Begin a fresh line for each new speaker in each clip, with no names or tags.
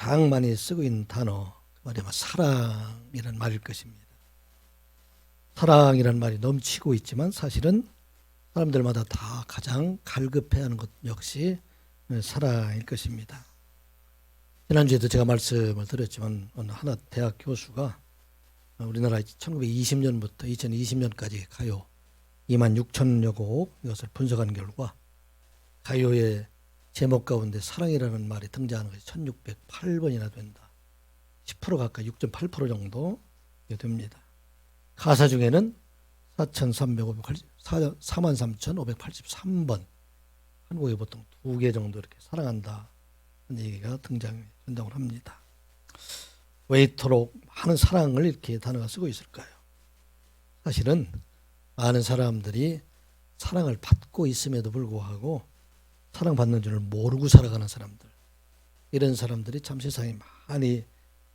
가장 많이 쓰고 있는 단어, 그 말이 아마 사랑이라는 말일 것입니다. 사랑이라는 말이 넘치고 있지만 사실은 사람들마다 다 가장 갈급해하는 것 역시 사랑일 것입니다. 지난주에도 제가 말씀을 드렸지만 어느 하나 대학 교수가 우리나라 1920년부터 2020년까지 가요 26,000여 곡 이것을 분석한 결과 가요의 제목 가운데 사랑이라는 말이 등장하는 것이 1608번이나 된다. 10% 가까이 6.8% 정도 됩니다. 가사 중에는 43,583번 한국에 보통 2개 정도 이렇게 사랑한다 하는 얘기가 등장을 합니다. 왜 이토록 많은 사랑을 이렇게 단어가 쓰고 있을까요? 사실은 많은 사람들이 사랑을 받고 있음에도 불구하고 사랑받는 줄을 모르고 살아가는 사람들, 이런 사람들이 참 세상에 많이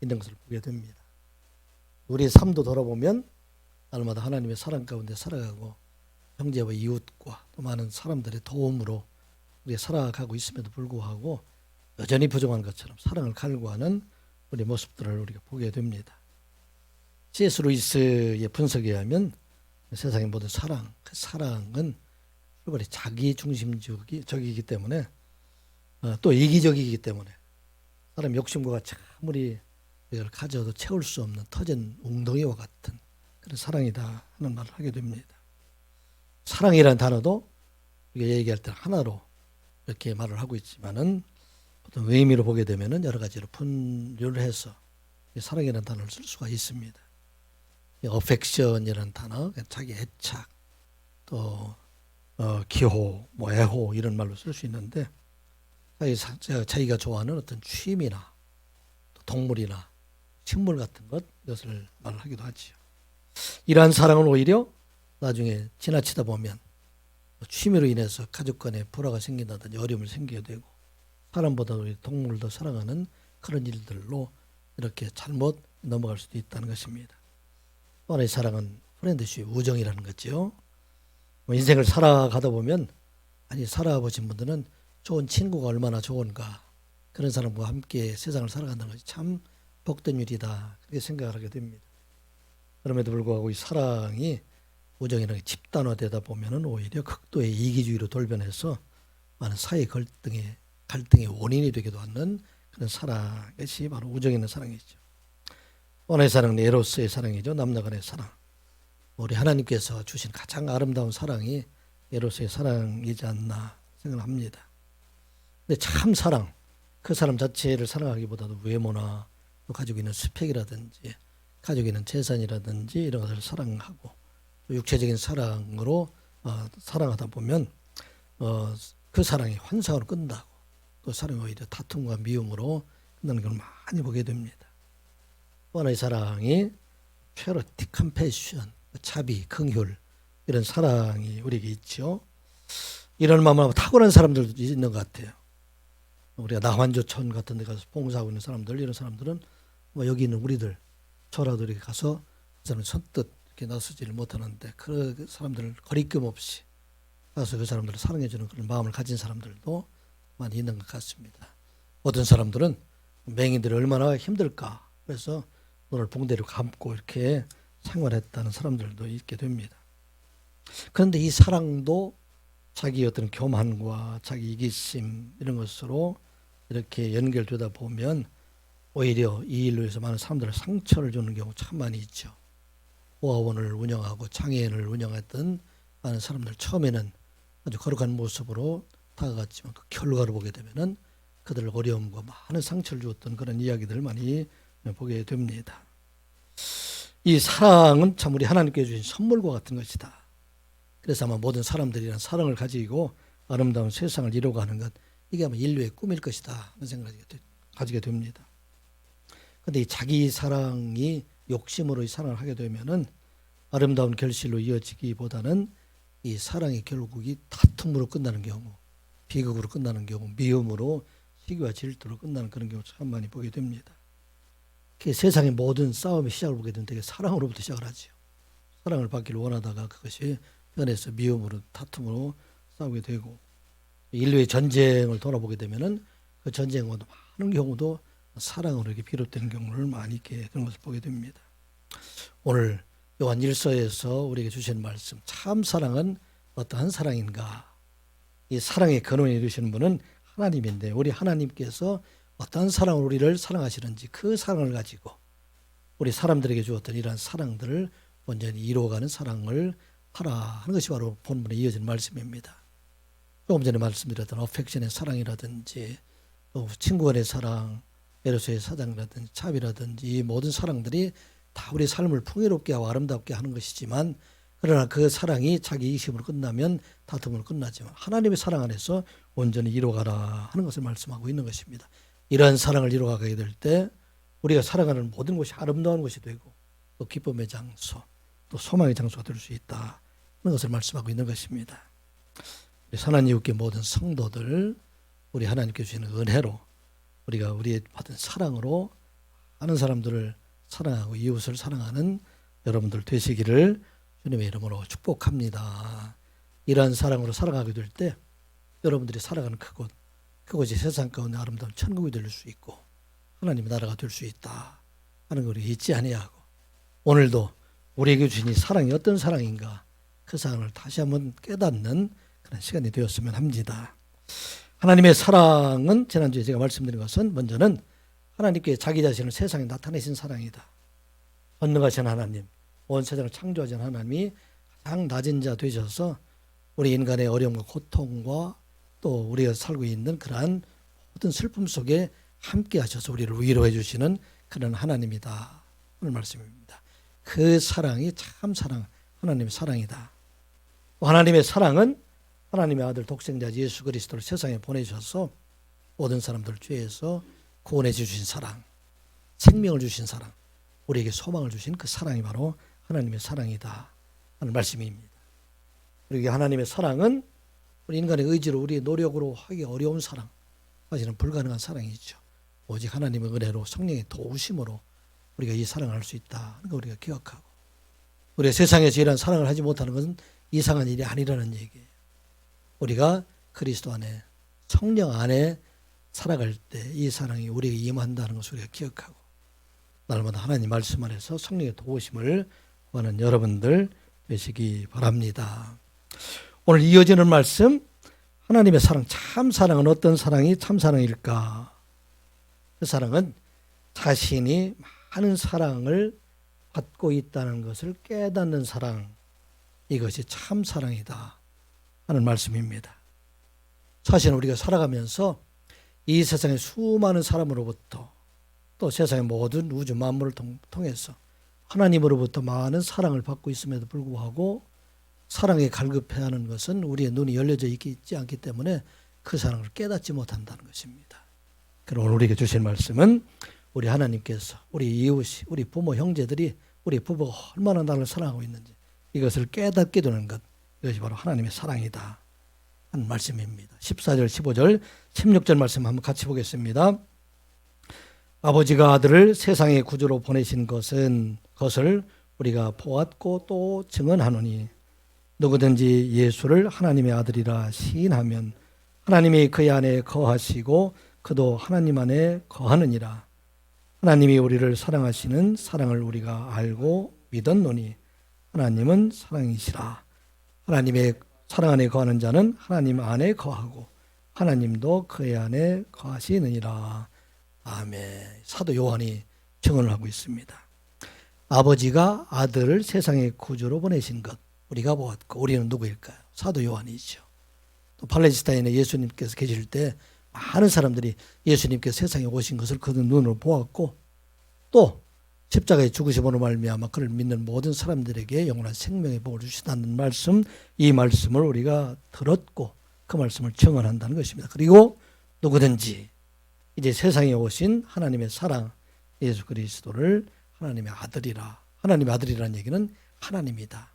있는 것을 보게 됩니다. 우리의 삶도 돌아보면 날마다 하나님의 사랑 가운데 살아가고 형제와 이웃과 또 많은 사람들의 도움으로 우리가 살아가고 있음에도 불구하고 여전히 부족한 것처럼 사랑을 갈구하는 우리 모습들을 우리가 보게 됩니다. C.S. 루이스의 분석에 의하면 세상의 모든 사랑, 그 사랑은 출발이 자기 중심적이기 때문에 또 이기적이기 때문에 사람 욕심과 같이 아무리 이걸 가져도 채울 수 없는 터진 웅덩이와 같은 그런 사랑이다 하는 말을 하게 됩니다. 사랑이라는 단어도 우리가 얘기할 때 하나로 이렇게 말을 하고 있지만은 어떤 의미로 보게 되면은 여러 가지로 분류를 해서 사랑이라는 단어를 쓸 수가 있습니다. affection이라는 단어, 자기 애착, 또 기호, 뭐 애호 이런 말로 쓸 수 있는데 자기가 좋아하는 어떤 취미나 동물이나 식물 같은 것 이것을 말하기도 하지요. 이러한 사랑은 오히려 나중에 지나치다 보면 취미로 인해서 가족 간에 불화가 생긴다든지 어려움을 생기게 되고 사람보다 우리 동물을 더 사랑하는 그런 일들로 이렇게 잘못 넘어갈 수도 있다는 것입니다. 또 하나의 사랑은 프렌드십, 우정이라는 거죠. 인생을 살아가다 보면 살아보신 분들은 좋은 친구가 얼마나 좋은가, 그런 사람과 함께 세상을 살아간다는 것이 참 복된 일이다 그렇게 생각을 하게 됩니다. 그럼에도 불구하고 이 사랑이 우정이라는 게 집단화되다 보면은 오히려 극도의 이기주의로 돌변해서 많은 사회 갈등의 원인이 되기도 하는 그런 사랑, 것이 바로 우정이라는 사랑이죠. 하나의 사랑은 에로스의 사랑이죠. 남녀 간의 사랑. 우리 하나님께서 주신 가장 아름다운 사랑이 에로스의 사랑이지 않나 생각합니다. 근데 참 사랑, 그 사람 자체를 사랑하기보다도 외모나 또 가지고 있는 스펙이라든지 가지고 있는 재산이라든지 이런 것을 사랑하고 또 육체적인 사랑으로 사랑하다 보면 그 사랑이 환상으로 끝나고 또 사랑이 오히려 다툼과 미움으로 끝나는 걸 많이 보게 됩니다. 또 하나의 사랑이 퓨리티, 컴패션, 자비, 긍휼 이런 사랑이 우리에게 있죠. 이런 마음을 탁월한 사람들도 있는 것 같아요. 우리가 나환조촌 같은 데 가서 봉사하고 있는 사람들, 이런 사람들은 여기 있는 우리들 저라도 이렇게 가서 그 사람을 선뜻 이렇게 나서지를 못하는데 그 사람들을 거리낌 없이 가서 그 사람들을 사랑해주는 그런 마음을 가진 사람들도 많이 있는 것 같습니다. 어떤 사람들은 맹인들이 얼마나 힘들까 그래서 눈을 붕대로 감고 이렇게 생활했다는 사람들도 있게 됩니다. 그런데 이 사랑도 자기 어떤 교만과 자기 이기심 이런 것으로 이렇게 연결되다 보면 오히려 이 일로 해서 많은 사람들을 상처를 주는 경우 참 많이 있죠. 보아원을 운영하고 장애인을 운영했던 많은 사람들 처음에는 아주 거룩한 모습으로 다가갔지만 그 결과를 보게 되면은 그들 어려움과 많은 상처를 주었던 그런 이야기들을 많이 보게 됩니다. 이 사랑은 참 우리 하나님께 주신 선물과 같은 것이다. 그래서 아마 모든 사람들이란 사랑을 가지고 아름다운 세상을 이루어가는 것, 이게 아마 인류의 꿈일 것이다 하는 생각을 가지게 됩니다. 그런데 이 자기 사랑이 욕심으로 이 사랑을 하게 되면은 아름다운 결실로 이어지기보다는 이 사랑이 결국이 다툼으로 끝나는 경우, 비극으로 끝나는 경우, 미움으로 시기와 질투로 끝나는 그런 경우 참 많이 보게 됩니다. 세상의 모든 싸움의 시작을 보게 되면 되게 사랑으로부터 시작을 하죠. 사랑을 받기를 원하다가 그것이 변해서 미움으로 다툼으로 싸우게 되고 인류의 전쟁을 돌아보게 되면은 그 전쟁과도 많은 경우도 사랑으로 이렇게 비롯된 경우를 많이 있게 그런 것을 보게 됩니다. 오늘 요한 1서에서 우리에게 주신 말씀, 참 사랑은 어떠한 사랑인가? 이 사랑의 근원을 이루시는 분은 하나님인데, 우리 하나님께서 어떠한 사랑으로 우리를 사랑하시는지 그 사랑을 가지고 우리 사람들에게 주었던 이러한 사랑들을 온전히 이루어가는 사랑을 하라 하는 것이 바로 본문에 이어진 말씀입니다. 조금 전에 말씀드렸던 어펙션의 사랑이라든지 또 친구 간의 사랑, 에로스의 사랑이라든지 차비라든지 이 모든 사랑들이 다 우리 삶을 풍요롭게 하고 아름답게 하는 것이지만, 그러나 그 사랑이 자기 이익심으로 끝나면 다툼으로 끝나지만 하나님의 사랑 안에서 온전히 이루어가라 하는 것을 말씀하고 있는 것입니다. 이러한 사랑을 이루어가게 될 때 우리가 살아가는 모든 것이 아름다운 것이 되고 또 기쁨의 장소, 또 소망의 장소가 될 수 있다 하는 것을 말씀하고 있는 것입니다. 우리 사나이교회 모든 성도들, 우리 하나님께 주시는 은혜로 우리가 우리의 받은 사랑으로 많은 사람들을 사랑하고 이웃을 사랑하는 여러분들 되시기를 주님의 이름으로 축복합니다. 이러한 사랑으로 살아가게 될 때 여러분들이 살아가는 그곳이 세상 가운데 아름다운 천국이 될 수 있고 하나님의 나라가 될 수 있다 하는 걸 잊지 아니하고, 오늘도 우리에게 주신 이 사랑이 어떤 사랑인가, 그 사랑을 다시 한번 깨닫는 그런 시간이 되었으면 합니다. 하나님의 사랑은 지난주에 제가 말씀드린 것은, 먼저는 하나님께 자기 자신을 세상에 나타내신 사랑이다. 전능하신 하나님, 온 세상을 창조하신 하나님이 가장 낮은 자 되셔서 우리 인간의 어려움과 고통과 또 우리가 살고 있는 그러한 모든 슬픔 속에 함께 하셔서 우리를 위로해 주시는 그런 하나님이다 하는 말씀입니다. 그 사랑이 참 사랑, 하나님의 사랑이다. 하나님의 사랑은 하나님의 아들 독생자 예수 그리스도를 세상에 보내셔서 모든 사람들 죄에서 구원해 주신 사랑, 생명을 주신 사랑, 우리에게 소망을 주신 그 사랑이 바로 하나님의 사랑이다 하는 말씀입니다. 그리고 하나님의 사랑은 우리 인간의 의지로, 우리의 노력으로 하기 어려운 사랑, 사실은 불가능한 사랑이죠. 오직 하나님의 은혜로, 성령의 도우심으로 우리가 이 사랑을 할 수 있다 하는 거 우리가 기억하고, 우리가 세상에서 이런 사랑을 하지 못하는 것은 이상한 일이 아니라는 얘기예요. 우리가 그리스도 안에, 성령 안에 살아갈 때 이 사랑이 우리에게 임한다는 것을 우리가 기억하고, 날마다 하나님 말씀 안에서 성령의 도우심을 구하는 여러분들 되시기 바랍니다. 오늘 이어지는 말씀, 하나님의 사랑, 참 사랑은 어떤 사랑이 참 사랑일까? 그 사랑은 자신이 많은 사랑을 받고 있다는 것을 깨닫는 사랑, 이것이 참 사랑이다 하는 말씀입니다. 사실은 우리가 살아가면서 이 세상의 수많은 사람으로부터 또 세상의 모든 우주 만물을 통해서 하나님으로부터 많은 사랑을 받고 있음에도 불구하고 사랑에 갈급해하는 것은 우리의 눈이 열려져 있지 않기 때문에 그 사랑을 깨닫지 못한다는 것입니다. 그럼 오늘 우리에게 주신 말씀은, 우리 하나님께서 우리 이웃이, 우리 부모 형제들이, 우리 부부가 얼마나 나를 사랑하고 있는지 이것을 깨닫게 되는 것, 이것이 바로 하나님의 사랑이다 하는 말씀입니다. 14절, 15절, 16절 말씀 한번 같이 보겠습니다. 아버지가 아들을 세상의 구주로 보내신 것을 우리가 보았고 또 증언하노니, 누구든지 예수를 하나님의 아들이라 시인하면 하나님이 그의 안에 거하시고 그도 하나님 안에 거하느니라. 하나님이 우리를 사랑하시는 사랑을 우리가 알고 믿었노니 하나님은 사랑이시라. 하나님의 사랑 안에 거하는 자는 하나님 안에 거하고 하나님도 그의 안에 거하시느니라. 아멘. 사도 요한이 증언을 하고 있습니다. 아버지가 아들을 세상의 구주로 보내신 것 우리가 보았고, 우리는 누구일까요? 사도 요한이죠. 또 팔레스타인에 예수님께서 계실 때 많은 사람들이 예수님께서 세상에 오신 것을 그 눈으로 보았고, 또 십자가에 죽으심으로 말미암아 그를 믿는 모든 사람들에게 영원한 생명의 복을 주신다는 말씀, 이 말씀을 우리가 들었고 그 말씀을 증언한다는 것입니다. 그리고 누구든지 이제 세상에 오신 하나님의 사랑 예수 그리스도를 하나님의 아들이라, 하나님의 아들이라는 얘기는 하나님이다,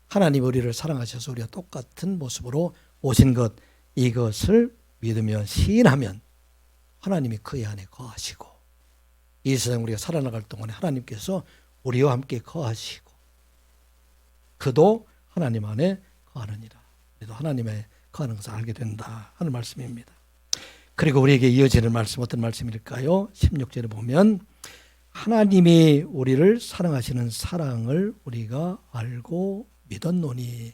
하나님 우리를 사랑하셔서 우리가 똑같은 모습으로 오신 것, 이것을 믿으며 시인하면 하나님이 그의 안에 거하시고, 이 세상 우리가 살아나갈 동안에 하나님께서 우리와 함께 거하시고 그도 하나님 안에 거하느니라. 우리도 하나님의 거하는 것을 알게 된다 하는 말씀입니다. 그리고 우리에게 이어지는 말씀 어떤 말씀일까요? 16절에 보면 하나님이 우리를 사랑하시는 사랑을 우리가 알고 믿었노니.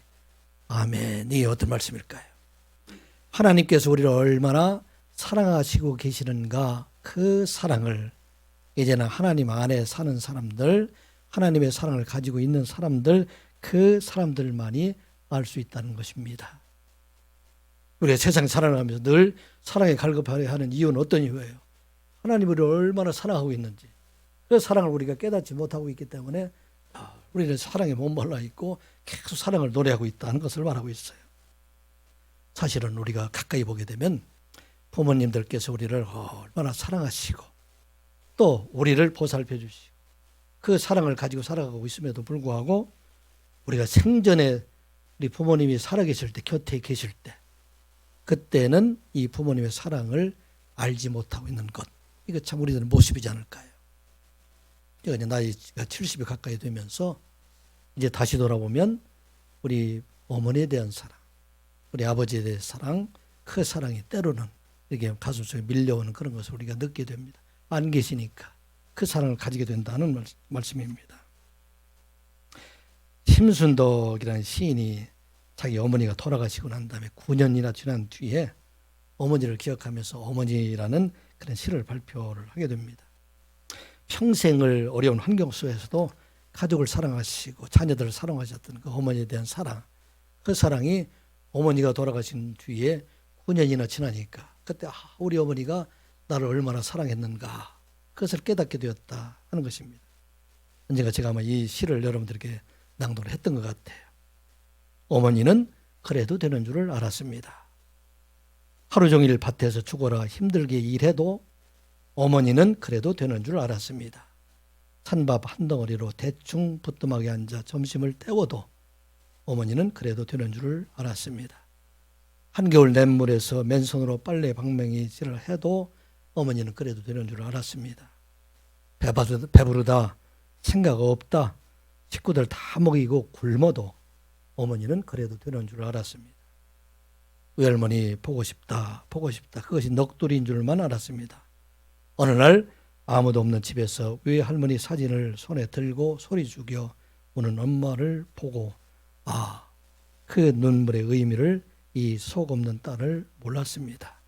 아멘. 이게 어떤 말씀일까요? 하나님께서 우리를 얼마나 사랑하시고 계시는가, 그 사랑을 이제는 하나님 안에 사는 사람들, 하나님의 사랑을 가지고 있는 사람들, 그 사람들만이 알 수 있다는 것입니다. 우리가 세상 살아가면서 늘 사랑에 갈급하려 하는 이유는 어떤 이유예요? 하나님을 얼마나 사랑하고 있는지, 그 사랑을 우리가 깨닫지 못하고 있기 때문에 우리는 사랑에 목말라 있고 계속 사랑을 노래하고 있다는 것을 말하고 있어요. 사실은 우리가 가까이 보게 되면 부모님들께서 우리를 얼마나 사랑하시고 또 우리를 보살펴 주시고 그 사랑을 가지고 살아가고 있음에도 불구하고 우리가 생전에 우리 부모님이 살아계실 때, 곁에 계실 때, 그때는 이 부모님의 사랑을 알지 못하고 있는 것, 이거 참 우리들은 모습이지 않을까요? 제가 이제 나이가 70이 가까이 되면서 이제 다시 돌아보면 우리 어머니에 대한 사랑, 우리 아버지에 대한 사랑, 그 사랑이 때로는 이렇게 가슴속에 밀려오는 그런 것을 우리가 느끼게 됩니다. 안 계시니까 그 사랑을 가지게 된다는 말씀입니다. 심순덕이라는 시인이 자기 어머니가 돌아가시고 난 다음에 9년이나 지난 뒤에 어머니를 기억하면서 어머니라는 그런 시를 발표를 하게 됩니다. 평생을 어려운 환경 속에서도 가족을 사랑하시고 자녀들을 사랑하셨던 그 어머니에 대한 사랑, 그 사랑이 어머니가 돌아가신 뒤에 9년이나 지나니까 그때 우리 어머니가 나를 얼마나 사랑했는가, 그것을 깨닫게 되었다 하는 것입니다. 언젠가 제가 아마 이 시를 여러분들에게 낭독을 했던 것 같아요. 어머니는 그래도 되는 줄을 알았습니다. 하루 종일 밭에서 죽어라 힘들게 일해도 어머니는 그래도 되는 줄 알았습니다. 찬밥 한 덩어리로 대충 부뚜막에 앉아 점심을 때워도 어머니는 그래도 되는 줄을 알았습니다. 한겨울 냇물에서 맨손으로 빨래 방맹이질을 해도 어머니는 그래도 되는 줄 알았습니다. 배부르다, 생각 없다, 식구들 다 먹이고 굶어도 어머니는 그래도 되는 줄 알았습니다. 외할머니 보고 싶다, 보고 싶다, 그것이 넋두리인 줄만 알았습니다. 어느 날 아무도 없는 집에서 외할머니 사진을 손에 들고 소리 죽여 우는 엄마를 보고 그 눈물의 의미를 이 속 없는 딸을 몰랐습니다.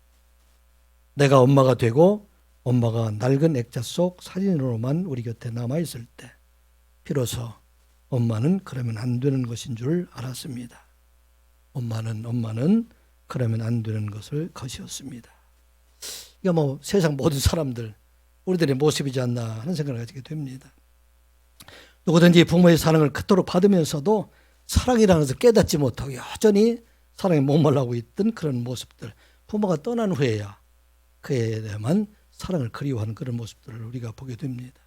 내가 엄마가 되고 엄마가 낡은 액자 속 사진으로만 우리 곁에 남아있을 때 비로소 엄마는 그러면 안 되는 것인 줄 알았습니다. 엄마는 그러면 안 되는 것이었습니다. 이게 뭐 세상 모든 사람들, 우리들의 모습이지 않나 하는 생각을 가지게 됩니다. 누구든지 부모의 사랑을 그토록 받으면서도 사랑이라는 것을 깨닫지 못하고 여전히 사랑에 목말라고 있던 그런 모습들, 부모가 떠난 후에야 그에 대한 사랑을 그리워하는 그런 모습들을 우리가 보게 됩니다.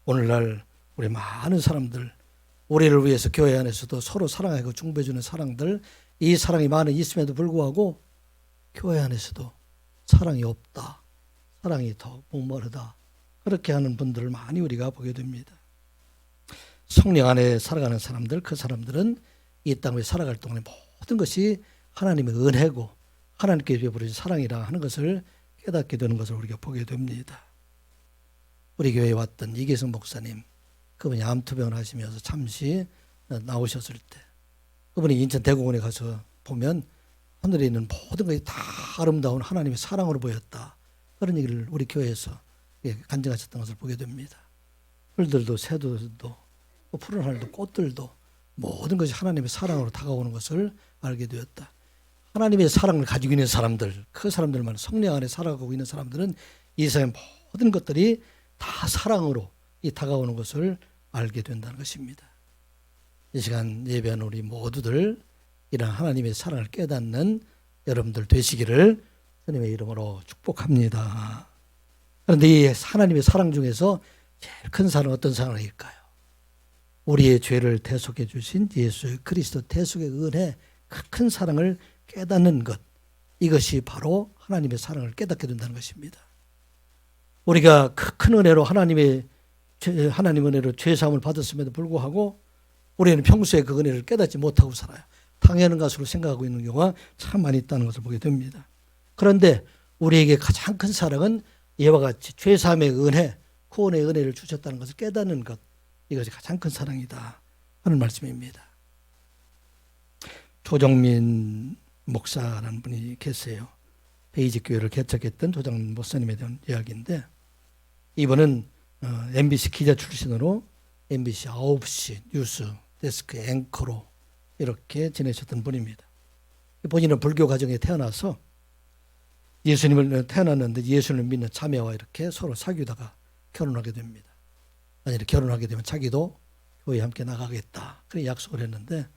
오늘날 우리 많은 사람들, 우리를 위해서 교회 안에서도 서로 사랑하고 중보해주는 사랑들, 이 사랑이 많이 있음에도 불구하고 교회 안에서도 사랑이 없다, 사랑이 더 목마르다, 그렇게 하는 분들을 많이 우리가 보게 됩니다. 성령 안에 살아가는 사람들, 그 사람들은 이 땅에 살아갈 동안에 모든 것이 하나님의 은혜고 하나님께 베풀어진 사랑이라 하는 것을 깨닫게 되는 것을 우리가 보게 됩니다. 우리 교회에 왔던 이계성 목사님, 그분이 암투병을 하시면서 잠시 나오셨을 때 그분이 인천 대공원에 가서 보면 하늘에 있는 모든 것이 다 아름다운 하나님의 사랑으로 보였다, 그런 얘기를 우리 교회에서 간증하셨던 것을 보게 됩니다. 풀들도 새들도 푸른 하늘도 꽃들도 모든 것이 하나님의 사랑으로 다가오는 것을 알게 되었다. 하나님의 사랑을 가지고 있는 사람들, 그 사람들만 성령 안에 살아가고 있는 사람들은 이 세상 모든 것들이 다 사랑으로 다가오는 것을 알게 된다는 것입니다. 이 시간 예배하는 우리 모두들 이런 하나님의 사랑을 깨닫는 여러분들 되시기를 주님의 이름으로 축복합니다. 그런데 이 하나님의 사랑 중에서 제일 큰 사랑은 어떤 사랑일까요? 우리의 죄를 대속해 주신 예수 그리스도 대속의 은혜, 그 큰 사랑을 깨닫는 것, 이것이 바로 하나님의 사랑을 깨닫게 된다는 것입니다. 우리가 그 큰 은혜로 하나님 은혜로 죄 사함을 받았음에도 불구하고 우리는 평소에 그 은혜를 깨닫지 못하고 살아요. 당연한 것으로 생각하고 있는 경우가 참 많이 있다는 것을 보게 됩니다. 그런데 우리에게 가장 큰 사랑은 이와 같이 죄사함의 은혜, 구원의 은혜를 주셨다는 것을 깨닫는 것, 이것이 가장 큰 사랑이다 하는 말씀입니다. 조정민 목사라는 분이 계세요. 베이직 교회를 개척했던 조정민 목사님에 대한 이야기인데, 이분은 MBC 기자 출신으로 MBC 9시 뉴스 데스크 앵커로 이렇게 지내셨던 분입니다. 본인은 불교 가정에 태어나서 태어났는데 예수님을 믿는 자매와 이렇게 서로 사귀다가 결혼하게 됩니다. 만약에 결혼하게 되면 자기도 교회에 함께 나가겠다, 그런 약속을 했는데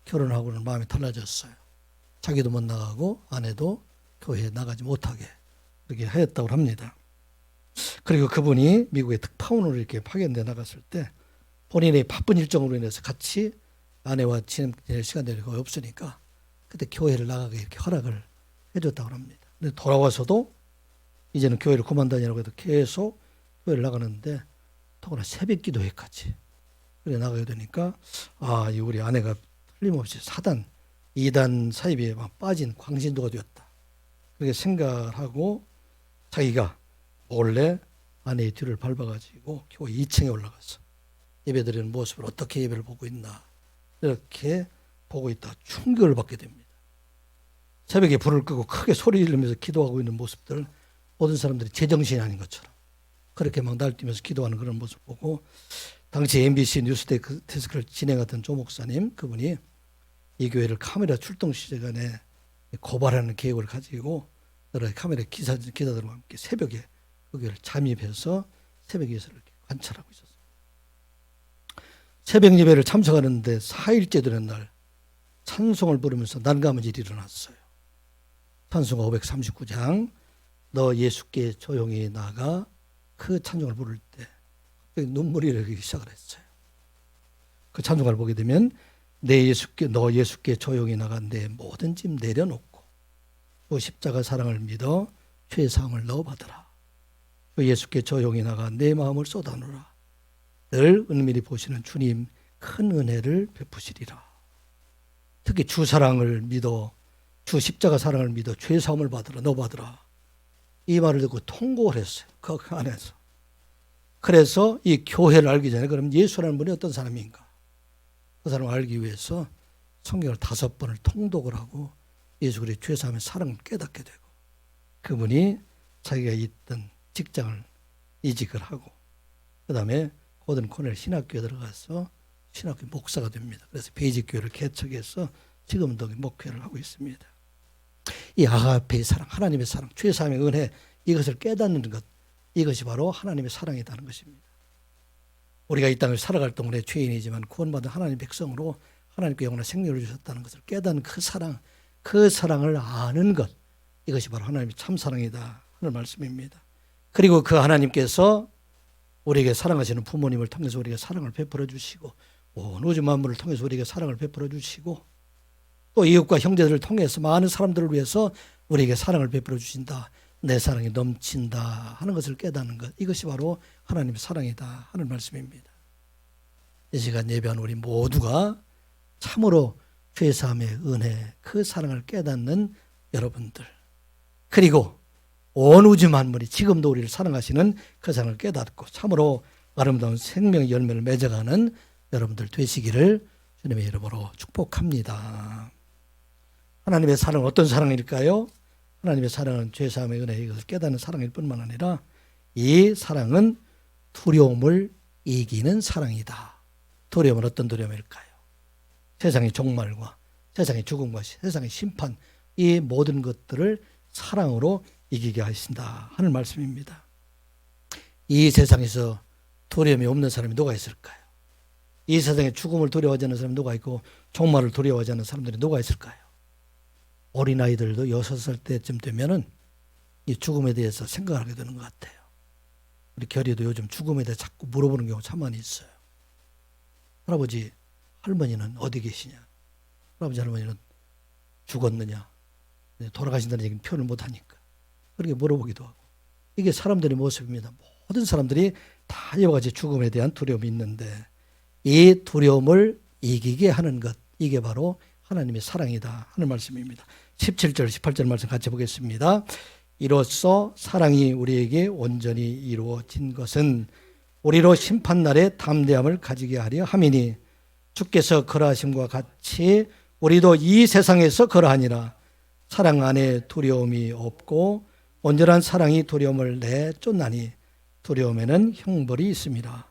결혼하고는 마음이 달라졌어요. 자기도 못 나가고 아내도 교회에 나가지 못하게 그렇게 하였다고 합니다. 그리고 그분이 미국의 특파원으로 이렇게 파견돼 나갔을 때 본인의 바쁜 일정으로 인해서 같이 아내와 지낼 시간들이 거의 없으니까 그때 교회를 나가게 이렇게 허락을 해줬다고 합니다. 근데 돌아와서도 이제는 교회를 그만다니라고 해도 계속 교회를 나가는데, 더구나 새벽 기도회까지 그래 나가게 되니까 이 우리 아내가 틀림없이 사단, 이단 사입에 빠진 광신도가 되었다, 그렇게 생각을 하고 자기가 몰래 아내의 뒤를 밟아가지고 교회 2층에 올라가서 예배드리는 모습을, 어떻게 예배를 보고 있나 이렇게 보고 있다 충격을 받게 됩니다. 새벽에 불을 끄고 크게 소리 지르면서 기도하고 있는 모습들, 모든 사람들이 제정신이 아닌 것처럼 그렇게 막 날뛰면서 기도하는 그런 모습 보고, 당시 MBC 뉴스 데스크를 진행하던 조 목사님, 그분이 이 교회를 카메라 출동 시간에 고발하는 계획을 가지고 여러 카메라 기자들과 함께 새벽에 그 교회를 잠입해서 새벽 예배를 이렇게 관찰하고 있었습니다. 새벽 예배를 참석하는데 4일째 되는 날 찬송을 부르면서 난감한 일이 일어났어요. 찬송가 539장 너 예수께 조용히 나가, 그 찬송을 부를 때 갑자기 눈물이 흐르기 시작을 했어요. 그 찬송가를 보게 되면 너 예수께 조용히 나가 내 모든 짐 내려놓고 또 십자가 사랑을 믿어 죄 사함을 너 받으라. 또 예수께 조용히 나가 내 마음을 쏟아놓으라. 늘 은밀히 보시는 주님 큰 은혜를 베푸시리라. 특히 주 사랑을 믿어, 주 십자가 사랑을 믿어 죄 사함을 받으라, 너 받으라. 이 말을 듣고 통곡을 했어요. 그 안에서. 그래서 이 교회를 알기 전에 그럼 예수라는 분이 어떤 사람인가, 그 사람을 알기 위해서 성경을 5번을 통독을 하고 예수 그리스도의 죄 사함의 사랑을 깨닫게 되고, 그분이 자기가 있던 직장을 이직을 하고 그 다음에 고든 코넬 신학교에 들어가서 신학교 목사가 됩니다. 그래서 베이직 교회를 개척해서 지금도 목회를 하고 있습니다. 이 아가페의 사랑, 하나님의 사랑, 죄 사함의 은혜, 이것을 깨닫는 것, 이것이 바로 하나님의 사랑이라는 것입니다. 우리가 이 땅을 살아갈 동안에 죄인이지만 구원받은 하나님의 백성으로 하나님께 영원한 생명을 주셨다는 것을 깨닫는 그 사랑, 그 사랑을 아는 것, 이것이 바로 하나님의 참사랑이다 하는 말씀입니다. 그리고 그 하나님께서 우리에게 사랑하시는 부모님을 통해서 우리에게 사랑을 베풀어 주시고, 온 우주 만물을 통해서 우리에게 사랑을 베풀어 주시고, 또 이웃과 형제들을 통해서 많은 사람들을 위해서 우리에게 사랑을 베풀어 주신다, 내 사랑이 넘친다 하는 것을 깨닫는 것, 이것이 바로 하나님의 사랑이다 하는 말씀입니다. 이 시간 예배한 우리 모두가 참으로 죄사함의 은혜, 그 사랑을 깨닫는 여러분들, 그리고 온 우주 만물이 지금도 우리를 사랑하시는 그 사랑을 깨닫고 참으로 아름다운 생명의 열매를 맺어가는 여러분들 되시기를 주님의 이름으로 축복합니다. 하나님의 사랑은 어떤 사랑일까요? 하나님의 사랑은 죄사함의 은혜, 이것을 깨닫는 사랑일 뿐만 아니라 이 사랑은 두려움을 이기는 사랑이다. 두려움은 어떤 두려움일까요? 세상의 종말과 세상의 죽음과 세상의 심판, 이 모든 것들을 사랑으로 이기게 하신다 하는 말씀입니다. 이 세상에서 두려움이 없는 사람이 누가 있을까요? 이 세상에 죽음을 두려워하지 않는 사람이 누가 있고 종말을 두려워하지 않는 사람들이 누가 있을까요? 어린아이들도 6살 때쯤 되면은 이 죽음에 대해서 생각을 하게 되는 것 같아요. 우리 결이도 요즘 죽음에 대해 자꾸 물어보는 경우가 참 많이 있어요. 할아버지, 할머니는 어디 계시냐? 할아버지, 할머니는 죽었느냐? 돌아가신다는 얘기는 표현을 못하니까 그렇게 물어보기도 하고, 이게 사람들의 모습입니다. 모든 사람들이 다 이와 같이 죽음에 대한 두려움이 있는데 이 두려움을 이기게 하는 것, 이게 바로 하나님의 사랑이다 하는 말씀입니다. 17절, 18절 말씀 같이 보겠습니다. 이로써 사랑이 우리에게 온전히 이루어진 것은 우리로 심판날에 담대함을 가지게 하려 함이니 주께서 그러하심과 같이 우리도 이 세상에서 그러하니라. 사랑 안에 두려움이 없고 온전한 사랑이 두려움을 내쫓나니 두려움에는 형벌이 있습니다.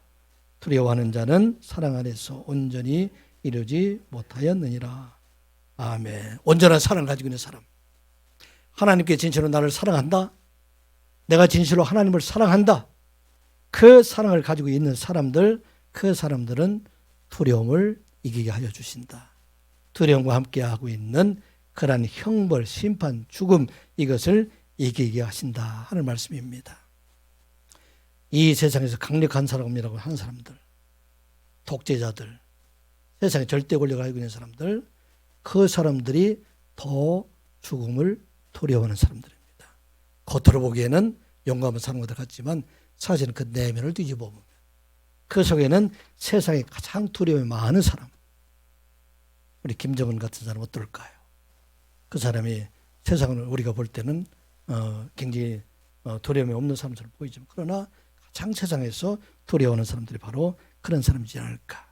두려워하는 자는 사랑 안에서 온전히 이루지 못하였느니라. 아멘. 온전한 사랑을 가지고 있는 사람, 하나님께 진실로 나를 사랑한다, 내가 진실로 하나님을 사랑한다, 그 사랑을 가지고 있는 사람들, 그 사람들은 두려움을 이기게 하여 주신다. 두려움과 함께하고 있는 그러한 형벌, 심판, 죽음, 이것을 이기게 하신다 하는 말씀입니다. 이 세상에서 강력한 사람이라고 하는 사람들, 독재자들, 세상에 절대 권력을 가지고 있는 사람들, 그 사람들이 더 죽음을 두려워하는 사람들입니다. 겉으로 보기에는 용감한 사람들 같지만 사실은 그 내면을 뒤집어 보면 그 속에는 세상에 가장 두려움이 많은 사람, 우리 김정은 같은 사람 어떨까요? 그 사람이 세상을 우리가 볼 때는 굉장히 두려움이 없는 사람처럼 보이지만, 그러나 가장 세상에서 두려워하는 사람들이 바로 그런 사람이지 않을까.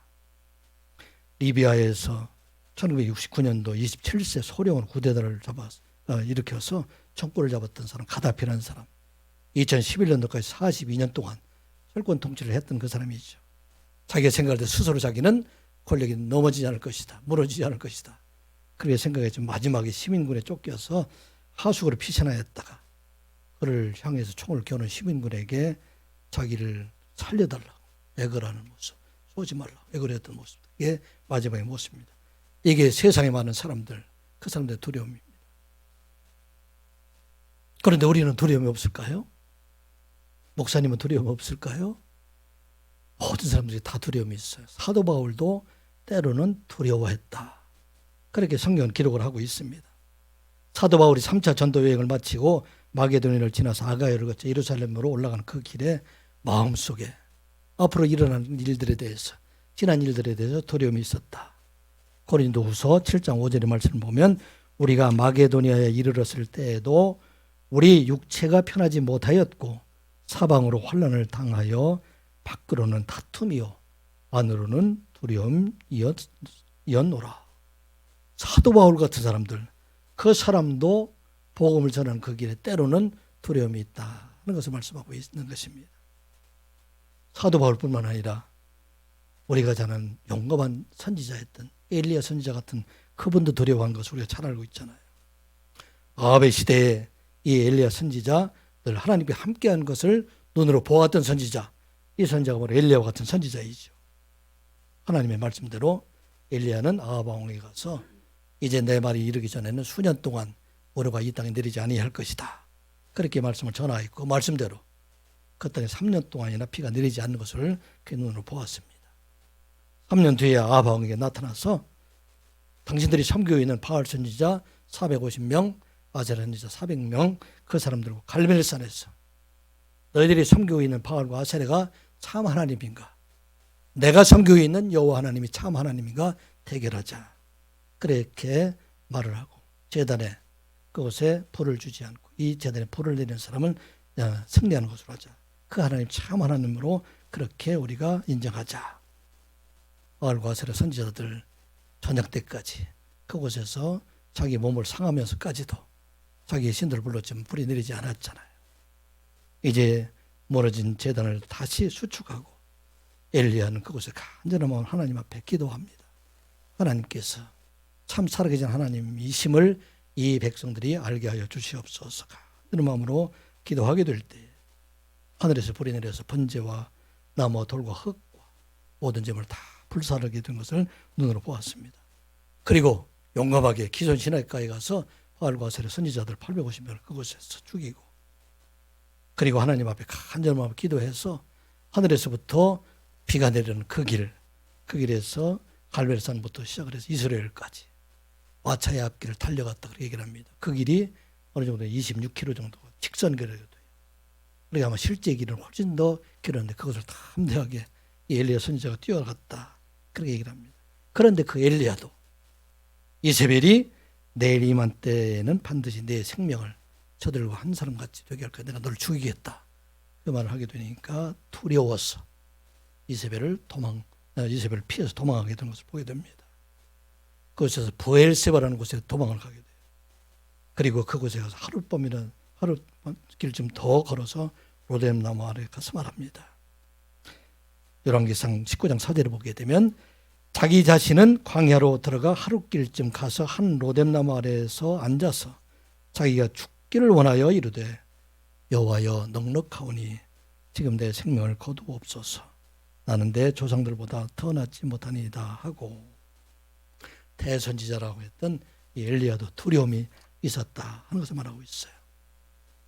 리비아에서 1969년도 27세 소련으로 쿠데타를 일으켜서 정권을 잡았던 사람, 가다피라는 사람, 2011년도까지 42년 동안 철권 통치를 했던 그 사람이죠. 자기가 생각할 때 스스로 자기는 권력이 넘어지지 않을 것이다, 무너지지 않을 것이다, 그렇게 생각했지만 마지막에 시민군에 쫓겨서 하수구를 피신하였다가 그를 향해서 총을 겨눈 시민군에게 자기를 살려달라고 애걸하는 모습, 쏘지 말라고 애걸했던 모습, 이게 마지막의 모습입니다. 이게 세상에 많은 사람들, 그 사람들의 두려움입니다. 그런데 우리는 두려움이 없을까요? 목사님은 두려움 없을까요? 모든 사람들이 다 두려움이 있어요. 사도 바울도 때로는 두려워했다, 그렇게 성경은 기록을 하고 있습니다. 사도 바울이 3차 전도 여행을 마치고 마게도니아를 지나서 아가야를 거쳐 예루살렘으로 올라가는 그 길에 마음속에 앞으로 일어날 일들에 대해서, 지난 일들에 대해서 두려움이 있었다. 고린도후서 7장 5절의 말씀을 보면 우리가 마게도니아에 이르렀을 때에도 우리 육체가 편하지 못하였고 사방으로 환난을 당하여 밖으로는 다툼이요 안으로는 두려움이었노라. 사도 바울 같은 사람들, 그 사람도 복음을 전하는 그 길에 때로는 두려움이 있다 하는 것을 말씀하고 있는 것입니다. 사도 바울뿐만 아니라 우리가 잘 아는 용감한 선지자였던 엘리야 선지자 같은 그분도 두려워한 것을 우리가 잘 알고 있잖아요. 아합의 시대에 이 엘리야 선지자, 늘 하나님께 함께한 것을 눈으로 보았던 선지자, 이 선지자가 바로 엘리야와 같은 선지자이죠. 하나님의 말씀대로 엘리야는 아합 왕에게 가서 이제 내 말이 이르기 전에는 수년 동안 오르가 이 땅에 내리지 아니할 것이다, 그렇게 말씀을 전하였고, 말씀대로 그 땅에 3년 동안이나 비가 내리지 않는 것을 그 눈으로 보았습니다. 3년 뒤에 아합 왕에게 나타나서 당신들이 섬기고 있는 바알 선지자 450명, 아세라 선지자 400명, 그 사람들과 갈멜산에서 너희들이 섬기고 있는 바알과 아세라가 참 하나님인가, 내가 섬기고 있는 여호와 하나님이 참 하나님인가 대결하자, 그렇게 말을 하고 제단에 그곳에 불을 주지 않고 이 제단에 불을 내리는 사람은 승리하는 것으로 하자, 그 하나님 참 하나님으로 그렇게 우리가 인정하자. 바알과 아세라 선지자들 저녁 때까지 그곳에서 자기 몸을 상하면서까지도 자기의 신들을 불렀지만 불이 내리지 않았잖아요. 이제 무너진 제단을 다시 수축하고 엘리야는 그곳에 간절한 마음으로 하나님 앞에 기도합니다. 하나님께서 참 살아계신 하나님이심을 이 백성들이 알게 하여 주시옵소서. 이런 마음으로 기도하게 될 때 하늘에서 불이 내려서 번제와 나무와 돌과 흙과 모든 재물을 다 불사르게 된 것을 눈으로 보았습니다. 그리고 용감하게 기손 시내가에 가서 바알과 아세라 선지자들 850명을 그곳에서 죽이고, 그리고 하나님 앞에 간절한 마음으로 기도해서 하늘에서부터 비가 내리는 그 길에서 갈멜산부터 시작을 해서 이스라엘까지 마차의 앞길을 달려갔다, 그렇게 얘기를 합니다. 그 길이 어느 정도 26km 정도 직선거리가 돼요. 그러니까 아마 실제 길은 훨씬 더 길었는데 그것을 담대하게 이 엘리야 선지자가 뛰어갔다, 그렇게 얘기를 합니다. 그런데 그 엘리야도 이세벨이 내일 이맘때에는 반드시 내 생명을 저들과 한 사람 같이 되게 할 거야. 내가 너를 죽이겠다. 그 말을 하게 되니까 두려워서 이세벨을 피해서 도망하게 되는 것을 보게 됩니다. 그곳에서 브엘세바라는 곳에 도망을 가게 돼요. 그리고 그곳에 가서 하루길 좀 더 걸어서 로뎀 나무 아래 가서 말합니다. 열왕기상 19장 4절을 보게 되면 자기 자신은 광야로 들어가 하루길쯤 가서 한 로뎀 나무 아래에서 앉아서 자기가 죽기를 원하여 이르되 여호와여 넉넉하오니 지금 내 생명을 거두옵소서. 나는 내 조상들보다 더 낫지 못하니이다 하고 대선지자라고 했던 이 엘리야도 두려움이 있었다 하는 것을 말하고 있어요.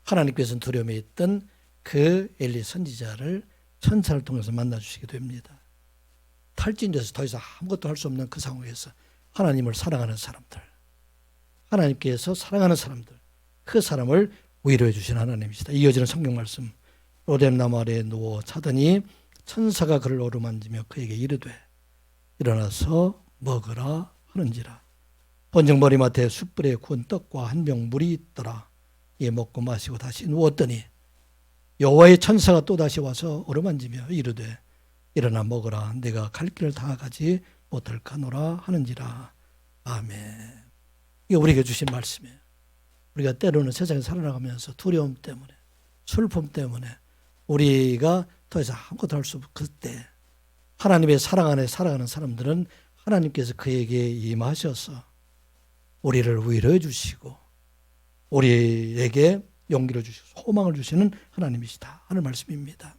하나님께서는 두려움이 있던 그 엘리 선지자를 천사를 통해서 만나주시게 됩니다. 탈진돼서 더 이상 아무것도 할 수 없는 그 상황에서 하나님을 사랑하는 사람들, 하나님께서 사랑하는 사람들, 그 사람을 위로해 주신 하나님이시다. 이어지는 성경 말씀, 로뎀 나무 아래에 누워 자더니 천사가 그를 어루만지며 그에게 이르되 일어나서 먹으라 하는지라. 본즉 머리맡에 숯불에 구운 떡과 한 병 물이 있더라. 이에 먹고 마시고 다시 누웠더니 여호와의 천사가 또다시 와서 어루만지며 이르되 일어나 먹으라. 내가 갈 길을 다 가지 못할까노라 하는지라. 아멘. 이게 우리에게 주신 말씀이에요. 우리가 때로는 세상에 살아나가면서 두려움 때문에, 슬픔 때문에 우리가 더 이상 아무것도 할 수 없을 그때 하나님의 사랑 안에 살아가는 사람들은 하나님께서 그에게 임하셔서 우리를 위로해 주시고 우리에게 용기를 주시고 소망을 주시는 하나님이시다 하는 말씀입니다.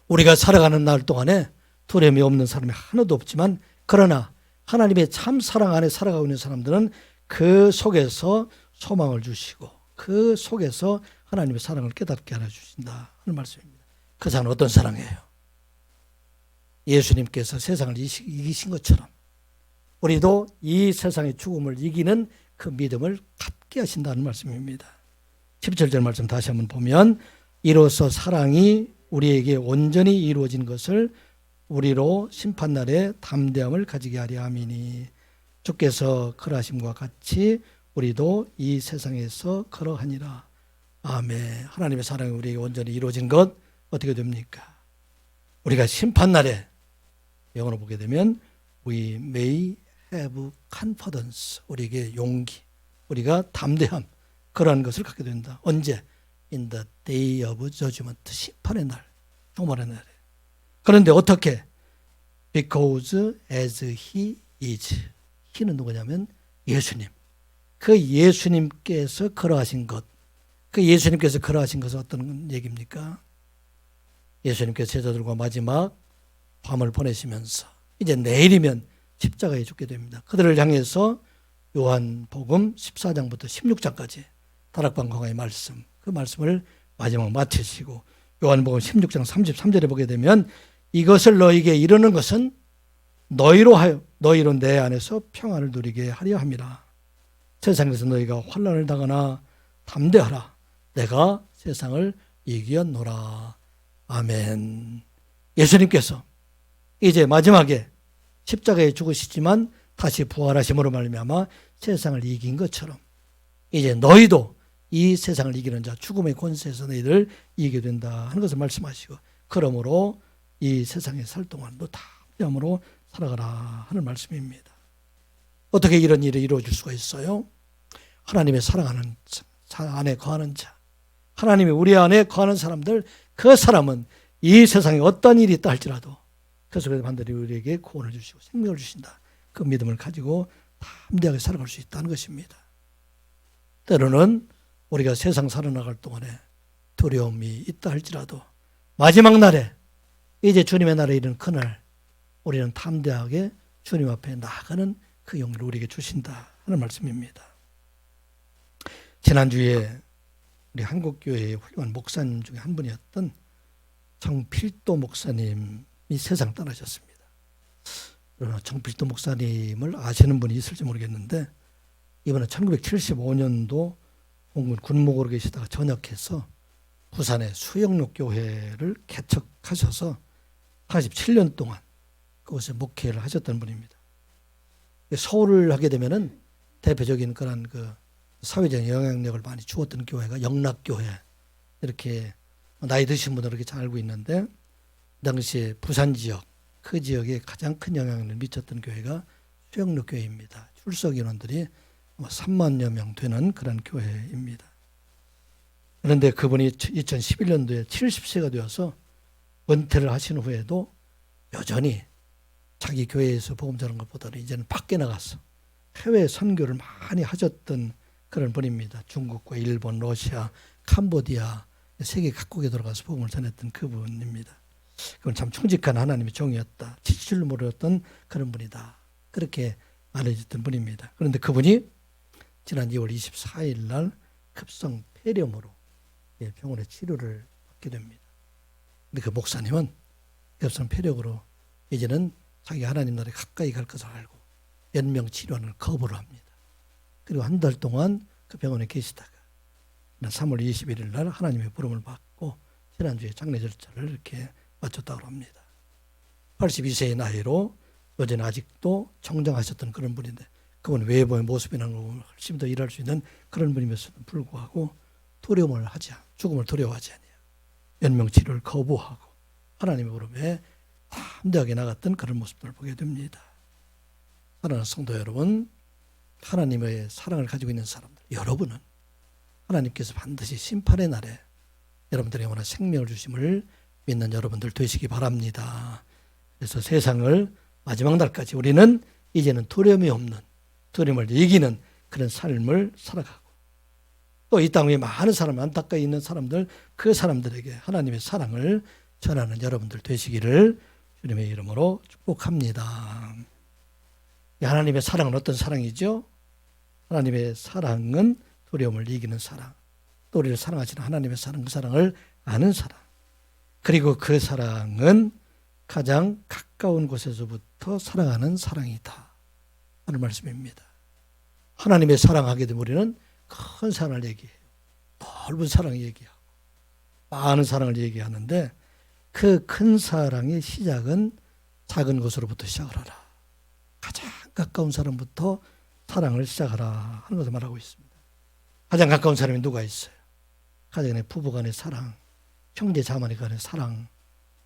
우리가 살아가는 날 동안에 두려움이 없는 사람이 하나도 없지만 그러나 하나님의 참 사랑 안에 살아가고 있는 사람들은 그 속에서 소망을 주시고 그 속에서 하나님의 사랑을 깨닫게 하여 주신다 하는 말씀입니다. 그 사랑은 어떤 사랑이에요? 예수님께서 세상을 이기신 것처럼 우리도 이 세상의 죽음을 이기는 그 믿음을 갖게 하신다는 말씀입니다. 17절 말씀 다시 한번 보면 이로써 사랑이 우리에게 온전히 이루어진 것을 우리로 심판날에 담대함을 가지게 하려 함이니 주께서 그러하심과 같이 우리도 이 세상에서 그러하니라. 아멘. 하나님의 사랑이 우리에게 온전히 이루어진 것 어떻게 됩니까? 우리가 심판날에 영어로 보게 되면 We may have confidence. 우리에게 용기, 우리가 담대함 그러한 것을 갖게 된다. 언제? In the day of judgment. 심판의 날, 종말의 날에. 그런데 어떻게? Because as he is. he는 누구냐면 예수님. 그 예수님께서 그러하신 것. 그 예수님께서 그러하신 것은 어떤 얘기입니까? 예수님께서 제자들과 마지막 밤을 보내시면서 이제 내일이면 십자가에 죽게 됩니다. 그들을 향해서 요한복음 14장부터 16장까지 다락방 강화의 말씀, 그 말씀을 마지막 마치시고 요한복음 16장 33절에 보게 되면 이것을 너희에게 이르는 것은 너희로 내 안에서 평안을 누리게 하려 함이라. 세상에서 너희가 환난을 당하나 담대하라. 내가 세상을 이기었노라. 아멘. 예수님께서 이제 마지막에 십자가에 죽으시지만 다시 부활하심으로 말미암아 세상을 이긴 것처럼 이제 너희도 이 세상을 이기는 자, 죽음의 권세에서 너희를 이기게 된다 하는 것을 말씀하시고 그러므로 이 세상에 살 동안 너 담대함으로 살아가라 하는 말씀입니다. 어떻게 이런 일이 이루어질 수가 있어요? 하나님의 사랑하는 자, 안에 거하는 자, 하나님이 우리 안에 거하는 사람들, 그 사람은 이 세상에 어떤 일이 있다 할지라도 그 속에서 반드시 우리에게 구원을 주시고 생명을 주신다. 그 믿음을 가지고 담대하게 살아갈 수 있다는 것입니다. 때로는 우리가 세상 살아나갈 동안에 두려움이 있다 할지라도 마지막 날에 이제 주님의 날에 이르는 그날 우리는 담대하게 주님 앞에 나아가는 그 용기를 우리에게 주신다 하는 말씀입니다. 지난주에 우리 한국교회의 훌륭한 목사님 중에 한 분이었던 정필도 목사님이 세상 떠나셨습니다. 그러나 정필도 목사님을 아시는 분이 있을지 모르겠는데 이번에 1975년도 공군 군목으로 계시다가 전역해서 부산의 수영록 교회를 개척하셔서 87년 동안 그곳에 목회를 하셨던 분입니다. 서울을 하게 되면은 대표적인 그런 그 사회적 영향력을 많이 주었던 교회가 영락교회, 이렇게 나이 드신 분들은 이렇게 잘 알고 있는데, 당시에 부산 지역, 그 지역에 가장 큰 영향을 미쳤던 교회가 수영로 교회입니다. 출석 인원들이 3만여 명 되는 그런 교회입니다. 그런데 그분이 2011년도에 70세가 되어서 은퇴를 하신 후에도 여전히 자기 교회에서 복음 전하는 것보다는 이제는 밖에 나가서 해외 선교를 많이 하셨던 그런 분입니다. 중국과 일본, 러시아, 캄보디아 세계 각국에 들어가서 복음을 전했던 그분입니다. 그건 참 충직한 하나님의 종이었다. 지칠 모르었던 그런 분이다. 그렇게 알려졌던 분입니다. 그런데 그분이 지난 2월 24일 날 급성 폐렴으로 병원에 치료를 받게 됩니다. 근데 그 목사님은 급성 폐렴으로 이제는 자기 하나님 나라에 가까이 갈 것을 알고 연명 치료를 거부를 합니다. 그리고 한 달 동안 그 병원에 계시다가 3월 21일 날 하나님의 부름을 받고 지난주에 장례 절차를 이렇게 마쳤다고 합니다. 82세의 나이로 여전히 아직도 청정하셨던 그런 분인데, 그분 외부의 모습이라는 훨씬 더 일할 수 있는 그런 분임에도 불구하고 두려움을 하지 않아, 죽음을 두려워하지 않아요. 연명치료를 거부하고 하나님의 부름에 담대하게 나갔던 그런 모습들을 보게 됩니다. 사랑하는 성도 여러분, 하나님의 사랑을 가지고 있는 사람들, 여러분은 하나님께서 반드시 심판의 날에 여러분들의 영원한 생명을 주심을 믿는 여러분들 되시기 바랍니다. 그래서 세상을 마지막 날까지 우리는 이제는 두려움이 없는, 두려움을 이기는 그런 삶을 살아가고, 또 이 땅 위에 많은 사람, 안타까이 있는 사람들, 그 사람들에게 하나님의 사랑을 전하는 여러분들 되시기를 주님의 이름으로 축복합니다. 하나님의 사랑은 어떤 사랑이죠? 하나님의 사랑은 두려움을 이기는 사랑, 또 우리를 사랑하시는 하나님의 사랑, 그 사랑을 아는 사랑, 그리고 그 사랑은 가장 가까운 곳에서부터 사랑하는 사랑이다 하는 말씀입니다. 하나님의 사랑하게 되면 우리는 큰 사랑을 얘기해요. 넓은 사랑을 얘기하고 많은 사랑을 얘기하는데, 그 큰 사랑의 시작은 작은 것으로부터 시작을 하라. 가장 가까운 사람부터 사랑을 시작하라 하는 것을 말하고 있습니다. 가장 가까운 사람이 누가 있어요? 가정의 부부 간의 사랑, 형제 자매 간의 사랑,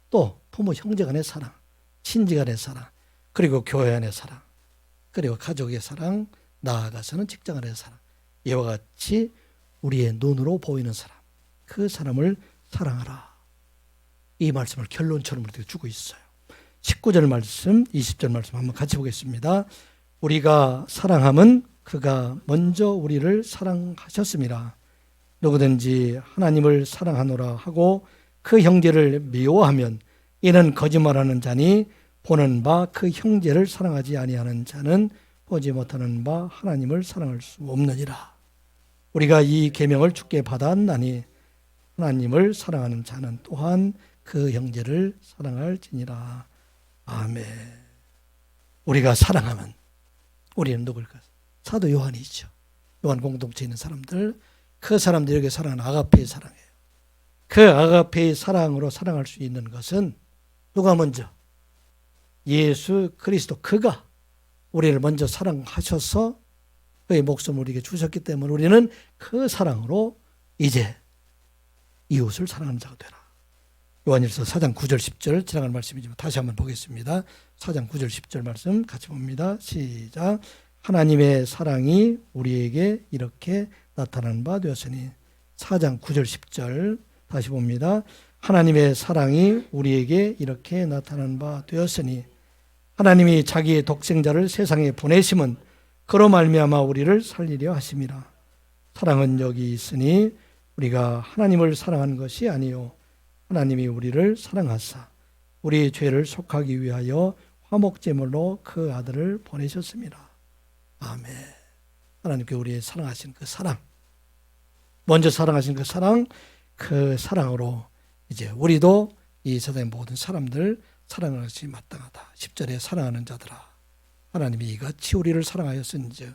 또 부모 형제 간의 사랑, 친지 간의 사랑, 그리고 교회 안의 사랑, 그리고 가족의 사랑, 나아가서는 직장 안의 사랑, 이와 같이 우리의 눈으로 보이는 사람, 그 사람을 사랑하라. 이 말씀을 결론처럼 우리에게 주고 있어요. 19절 말씀, 20절 말씀 한번 같이 보겠습니다. 우리가 사랑함은 그가 먼저 우리를 사랑하셨습니다. 누구든지 하나님을 사랑하노라 하고 그 형제를 미워하면 이는 거짓말하는 자니, 보는 바 그 형제를 사랑하지 아니하는 자는 보지 못하는 바 하나님을 사랑할 수 없느니라. 우리가 이 계명을 주께 받았나니 하나님을 사랑하는 자는 또한 그 형제를 사랑할지니라. 아멘. 우리가 사랑하면 우리는 누굴까? 사도 요한이죠. 요한 공동체에 있는 사람들, 그 사람들에게 사랑하는 아가페의 사랑이에요. 그 아가페의 사랑으로 사랑할 수 있는 것은 누가 먼저? 예수 그리스도, 그가 우리를 먼저 사랑하셔서 그의 목숨을 우리에게 주셨기 때문에 우리는 그 사랑으로 이제 이웃을 사랑하는 자가 되라. 요한일서 4장 9절 10절 지나갈 말씀이지만 다시 한번 보겠습니다. 4장 9절 10절 말씀 같이 봅니다. 시작. 하나님의 사랑이 우리에게 이렇게 나타난 바 되었으니. 4장 9절 10절 다시 봅니다. 하나님의 사랑이 우리에게 이렇게 나타난 바 되었으니 하나님이 자기의 독생자를 세상에 보내심은 그로 말미암아 우리를 살리려 하심이라. 사랑은 여기 있으니 우리가 하나님을 사랑하는 것이 아니요 하나님이 우리를 사랑하사 우리의 죄를 속하기 위하여 화목제물로 그 아들을 보내셨습니다. 아멘. 하나님께 우리의 사랑하신 그 사랑, 먼저 사랑하신 그 사랑, 그 사랑으로 이제 우리도 이 세상의 모든 사람들 사랑하는 것이 마땅하다. 10절에 사랑하는 자들아, 하나님이 이같이 우리를 사랑하였은즉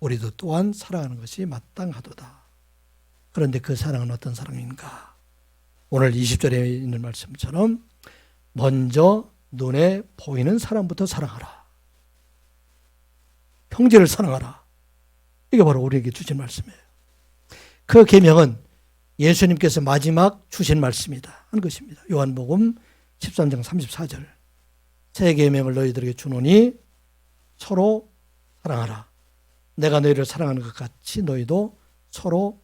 우리도 또한 사랑하는 것이 마땅하도다. 그런데 그 사랑은 어떤 사랑인가? 오늘 20절에 있는 말씀처럼 먼저 눈에 보이는 사람부터 사랑하라. 형제를 사랑하라. 이게 바로 우리에게 주신 말씀이에요. 그 계명은 예수님께서 마지막 주신 말씀이다 하는 것입니다. 요한복음 13장 34절. 새 계명을 너희들에게 주노니 서로 사랑하라. 내가 너희를 사랑하는 것 같이 너희도 서로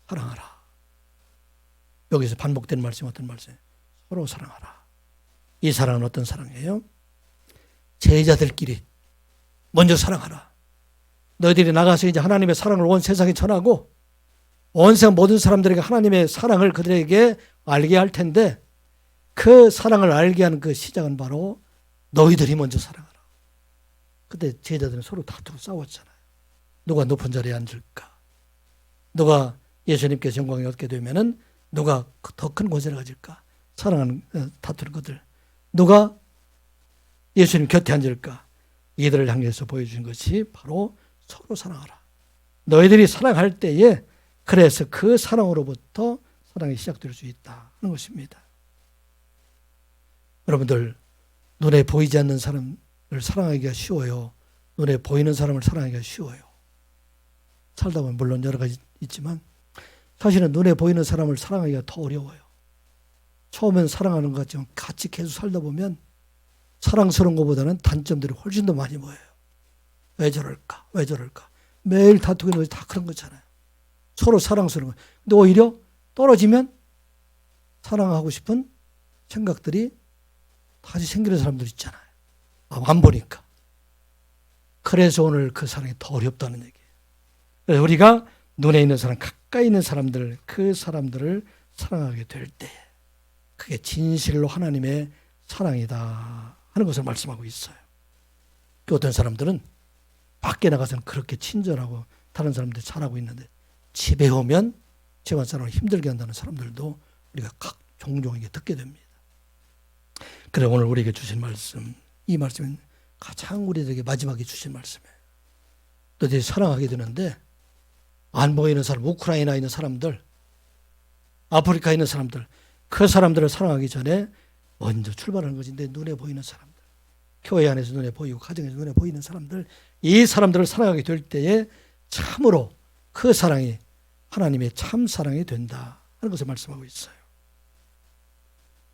사랑하라. 여기서 반복된 말씀이 어떤 말씀이에요? 서로 사랑하라. 이 사랑은 어떤 사랑이에요? 제자들끼리 먼저 사랑하라. 너희들이 나가서 이제 하나님의 사랑을 온 세상에 전하고 온 세상 모든 사람들에게 하나님의 사랑을 그들에게 알게 할 텐데 그 사랑을 알게 하는 그 시작은 바로 너희들이 먼저 사랑하라. 그때 제자들은 서로 다투고 싸웠잖아요. 누가 높은 자리에 앉을까? 누가 예수님께서 영광을 얻게 되면은 누가 더 큰 권세를 가질까? 사랑하는 다투는 것들. 누가 예수님 곁에 앉을까? 이들을 향해서 보여준 것이 바로 서로 사랑하라. 너희들이 사랑할 때에 그래서 그 사랑으로부터 사랑이 시작될 수 있다 하는 것입니다. 여러분들 눈에 보이지 않는 사람을 사랑하기가 쉬워요? 눈에 보이는 사람을 사랑하기가 쉬워요? 살다 보면 물론 여러 가지 있지만 사실은 눈에 보이는 사람을 사랑하기가 더 어려워요. 처음엔 사랑하는 것 같지만 같이 계속 살다 보면 사랑스러운 것보다는 단점들이 훨씬 더 많이 보여요. 왜 저럴까? 왜 저럴까? 매일 다투고 있는 것이 다 그런 거잖아요. 서로 사랑스러운 거. 근데 오히려 떨어지면 사랑하고 싶은 생각들이 다시 생기는 사람들 있잖아요. 안 보니까. 그래서 오늘 그 사랑이 더 어렵다는 얘기예요. 그래서 우리가 눈에 있는 사람, 가까이 있는 사람들, 그 사람들을 사랑하게 될 때 그게 진실로 하나님의 사랑이다 하는 것을 말씀하고 있어요. 어떤 사람들은 밖에 나가서는 그렇게 친절하고 다른 사람들이 잘하고 있는데 집에 오면 집안 사람을 힘들게 한다는 사람들도 우리가 종종 이게 듣게 됩니다. 그래 오늘 우리에게 주신 말씀, 이 말씀은 가장 우리에게 마지막에 주신 말씀이에요. 너희들이 사랑하게 되는데 안 보이는 사람, 우크라이나에 있는 사람들, 아프리카에 있는 사람들, 그 사람들을 사랑하기 전에 먼저 출발하는 것이 내 눈에 보이는 사람들, 교회 안에서 눈에 보이고 가정에서 눈에 보이는 사람들, 이 사람들을 사랑하게 될 때에 참으로 그 사랑이 하나님의 참 사랑이 된다 하는 것을 말씀하고 있어요.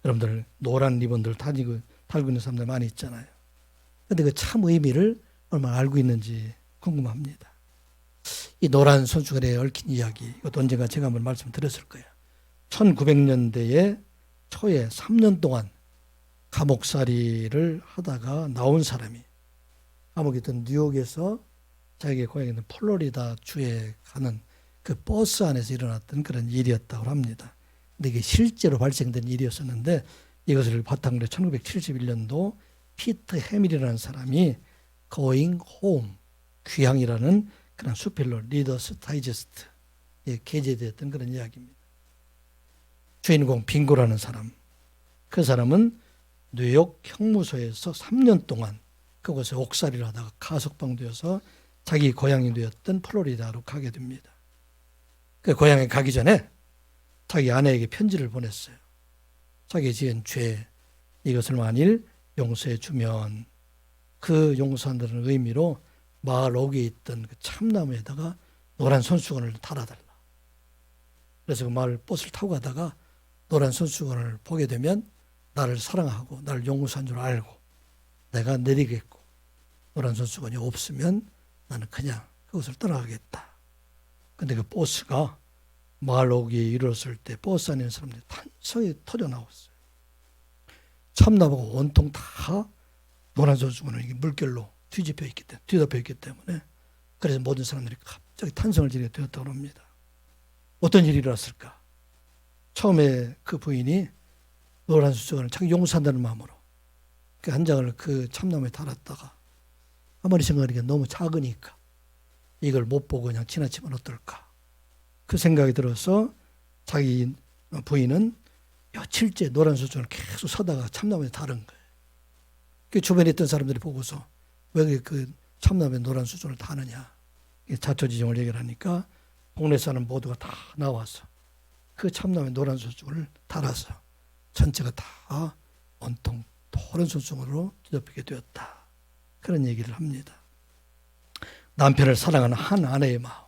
여러분들 노란 리본들 달고 있는 사람들 많이 있잖아요. 그런데 그 참 의미를 얼마나 알고 있는지 궁금합니다. 이 노란 손수건에 얽힌 이야기, 이것도 언젠가 제가 한번 말씀드렸을 거예요. 1900년대에 초에 3년 동안 감옥살이를 하다가 나온 사람이 감옥에 있던 뉴욕에서 자기의 고향에 있는 플로리다 주에 가는 그 버스 안에서 일어났던 그런 일이었다고 합니다. 근데 이게 실제로 발생된 일이었었는데 이것을 바탕으로 1971년도 피터 해밀이라는 사람이 Going Home, 귀향이라는 그런 수필로 리더스 다이제스트에 게재되었던 그런 이야기입니다. 주인공 빙고라는 사람, 그 사람은 뉴욕 형무소에서 3년 동안 그곳에 옥살이를 하다가 가석방되어서 자기 고향이 되었던 플로리다로 가게 됩니다. 그 고향에 가기 전에 자기 아내에게 편지를 보냈어요. 자기 지은 죄, 이것을 만일 용서해 주면 그 용서한다는 의미로 마을 옥에 있던 그 참나무에다가 노란 손수건을 달아달라. 그래서 그 마을 버스를 타고 가다가 노란 손수건을 보게 되면 나를 사랑하고 나를 용서한 줄 알고 내가 내리겠고 노란 손수건이 없으면 나는 그냥 그것을 떠나가겠다. 근데 그 버스가 마을 옥에 이르렀을 때 버스 안에 있는 사람들이 탄성이 터져 나왔어요. 참나무가 온통 다 노란 손수건을 이게 물결로 뒤덮여 있기 때문에 그래서 모든 사람들이 갑자기 탄성을 지르게 되었다고 합니다. 어떤 일이 일어났을까? 처음에 그 부인이 노란 손수건을 자기 용서한다는 마음으로 그 한 장을 그 참나무에 달았다가 아무리 생각하니까 너무 작으니까 이걸 못 보고 그냥 지나치면 어떨까? 그 생각이 들어서 자기 부인은 며칠째 노란 손수건을 계속 서다가 참나무에 다른 거예요. 그 주변에 있던 사람들이 보고서 왜 그 참나무에 노란 손수건을 다느냐 자초지종을 얘기를 하니까 동네 사람 모두가 다 나와서 그 참나무에 노란 손수건을 달아서 전체가 다 온통 노란 손수건으로 뒤덮이게 되었다. 그런 얘기를 합니다. 남편을 사랑하는 한 아내의 마음,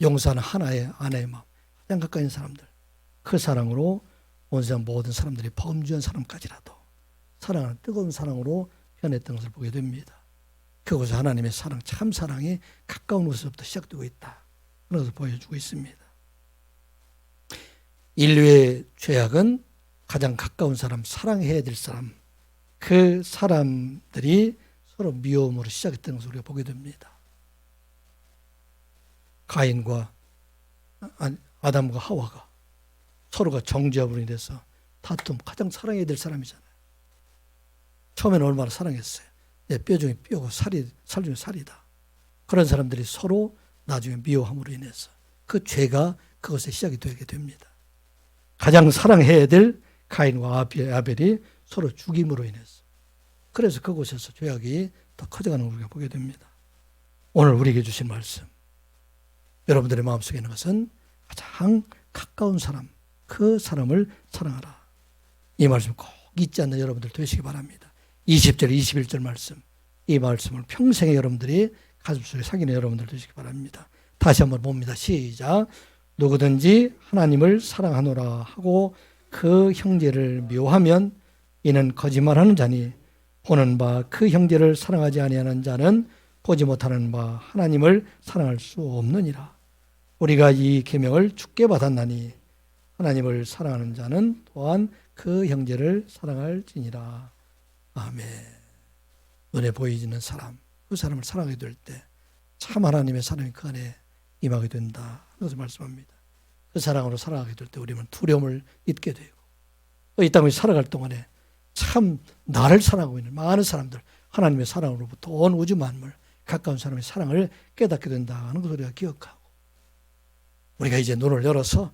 용서하는 하나의 아내의 마음, 가장 가까이 있는 사람들, 그 사랑으로 온 세상 모든 사람들이 범죄한 사람까지라도 사랑하는 뜨거운 사랑으로 변했던 것을 보게 됩니다. 그곳에 하나님의 사랑, 참 사랑이 가까운 곳에서부터 시작되고 있다. 그런 것을 보여주고 있습니다. 인류의 죄악은 가장 가까운 사람, 사랑해야 될 사람, 그 사람들이 서로 미움으로 시작했다는 것을 우리가 보게 됩니다. 가인과 아담과 하와가 서로가 정죄함으로 인해서 다툼, 가장 사랑해야 될 사람이잖아요. 처음에는 얼마나 사랑했어요. 내 뼈 중에 뼈고 살 중에 살이다. 그런 사람들이 서로 나중에 미워함으로 인해서 그 죄가 그것에 시작이 되게 됩니다. 가장 사랑해야 될 가인과 아벨이 서로 죽임으로 인해서, 그래서 그곳에서 죄악이 더 커져가는 걸 우리가 보게 됩니다. 오늘 우리에게 주신 말씀, 여러분들의 마음속에 있는 것은 가장 가까운 사람, 그 사람을 사랑하라. 이 말씀 꼭 잊지 않는 여러분들 되시기 바랍니다. 20절, 21절 말씀, 이 말씀을 평생에 여러분들이 가슴속에 새기는 여러분들 되시기 바랍니다. 다시 한번 봅니다. 시작. 누구든지 하나님을 사랑하노라 하고 그 형제를 미워하면 이는 거짓말하는 자니, 보는 바 그 형제를 사랑하지 아니하는 자는 보지 못하는 바 하나님을 사랑할 수 없느니라. 우리가 이 계명을 주께 받았나니 하나님을 사랑하는 자는 또한 그 형제를 사랑할지니라. 아멘. 눈에 보이지는 사람, 그 사람을 사랑하게 될 때 참 하나님의 사랑이 그 안에 임하게 된다. 그것을 말씀합니다. 그 사랑으로 살아가게 될 때 우리는 두려움을 잊게 되고, 이 땅을 살아갈 동안에 참 나를 사랑하고 있는 많은 사람들, 하나님의 사랑으로부터 온 우주 만물, 가까운 사람의 사랑을 깨닫게 된다는 것을 우리가 기억하고, 우리가 이제 눈을 열어서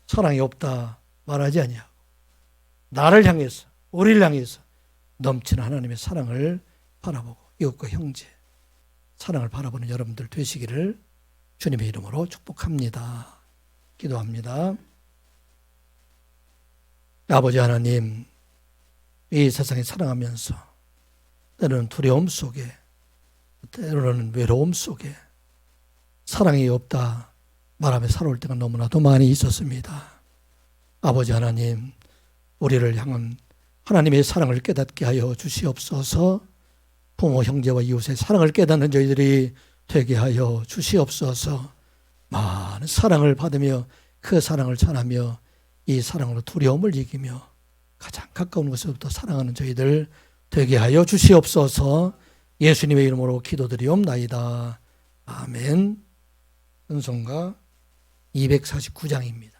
사랑이 없다 말하지 아니하고 나를 향해서, 우리를 향해서 넘치는 하나님의 사랑을 바라보고 이웃과 형제 사랑을 바라보는 여러분들 되시기를 주님의 이름으로 축복합니다. 기도합니다. 아버지 하나님, 이 세상에 사랑하면서 때로는 두려움 속에, 때로는 외로움 속에 사랑이 없다 말하며 살아올 때가 너무나도 많이 있었습니다. 아버지 하나님, 우리를 향한 하나님의 사랑을 깨닫게 하여 주시옵소서. 부모, 형제와 이웃의 사랑을 깨닫는 저희들이 되게 하여 주시옵소서. 많은 사랑을 받으며 그 사랑을 전하며 이 사랑으로 두려움을 이기며 가장 가까운 곳에서부터 사랑하는 저희들 되게 하여 주시옵소서. 예수님의 이름으로 기도드리옵나이다. 아멘. 은송가 249장입니다.